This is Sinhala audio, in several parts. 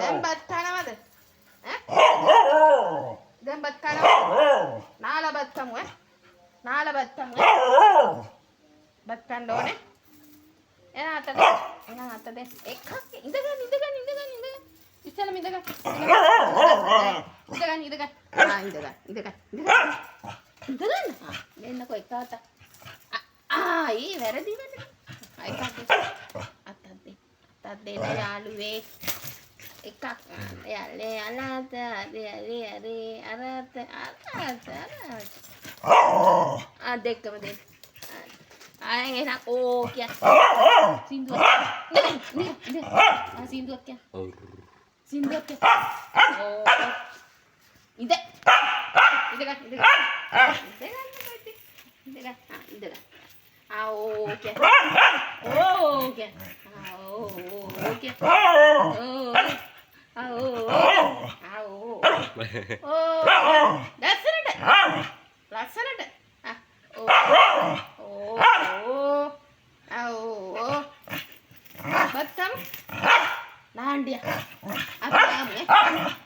දැන් බත් කනවද? ඈ? දැන් බත් කනවද? නාලා බත් කමු ඈ. නාලා බත් කමු ඈ. බත් කන්න ඕනේ. එන අත දෙන්න. එන අත දෙන්න. එකක් ඉඳගන්න. ඉස්සෙල්ලාම ඉඳගන්න. ඉඳගන්න. ඉඳගන්න. දෙන්නකෝ එක අත. ඊ වැරදි වෙන්නේ. එකක් අතක් දෙන්න යාළුවේ. එකක් යාලේ අලත අරත දෙකම දෙන්න. ආයෙත් එන ඕ කිය. සින්දුවක්. සින්දුවක් කිය. සින්දුවක් කිය. ඕ. ඉඳගන්න. Ao kìa. Ô kìa. Ao kìa. Ao. ලස්සනට. ලස්සනට. බත්තම් නාන්ඩිය. අපි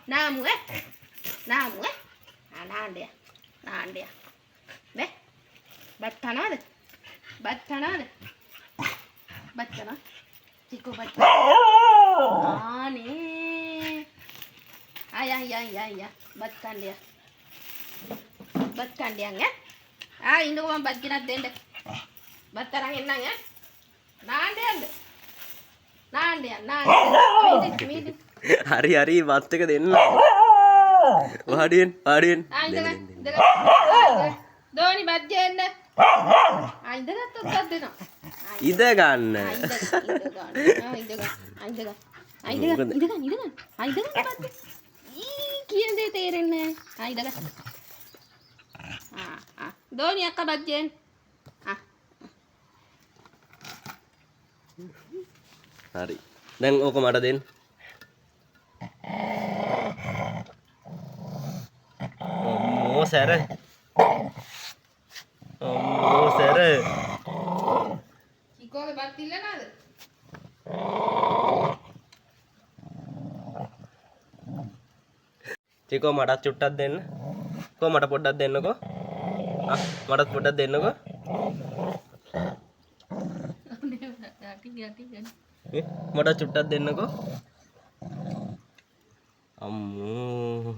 නාමු නාන්ඩිය. නේ? බත් කනවද? බත් කනවද? චිකෝ බත් ආනේ. අය. බත් කණ්ඩිය. ඉන්නකෝ මම බත් ගෙනත් දෙන්න. බත් අරන් එන්නම් ඈ. නාන්ඩිය. මීඩි. හරි බත් එක දෙන්න. වාඩියෙන්. දෝනි බත් ගේන්න. ඉඳගත්තොත් බත් දෙනවා. ඉඳ ගන්න. ඉඳගන්න. කියන දේ තේරෙන්නේ නැහැ. ඉඳගන්න. දෝනි අක්කා බත් ගේන්න. හරි. දැන් ඕක මට දෙන්න. අම්මෝ සැර. චිකෝගේ බත් ඉල්ලනවද? චිකෝ මටත් චුට්ටක් දෙන්න. මට පොඩ්ඩක් දෙන්නකෝ. මටත් පොඩ්ඩක් දෙන්නකෝ. මට චුට්ටක් දෙන්නකෝ. අම්මෝ.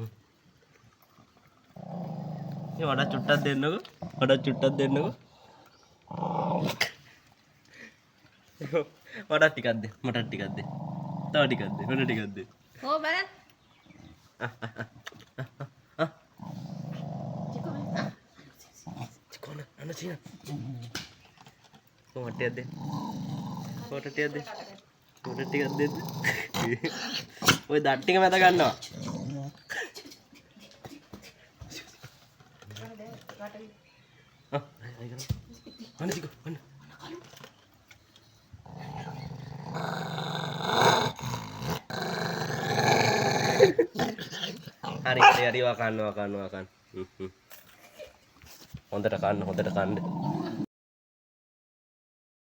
මට චුට්ටක් දෙන්නකෝ. මට ටිකක් දෙන්න. තව ටිකක් දෙන්න. ඕ බලන්න. චිකෝන අනචින. මට ටිකක් දෙන්න. ඔය දත් ටික මැද ගන්නවා. Mana Ciko? Mana? Hari makan. Hondar kan.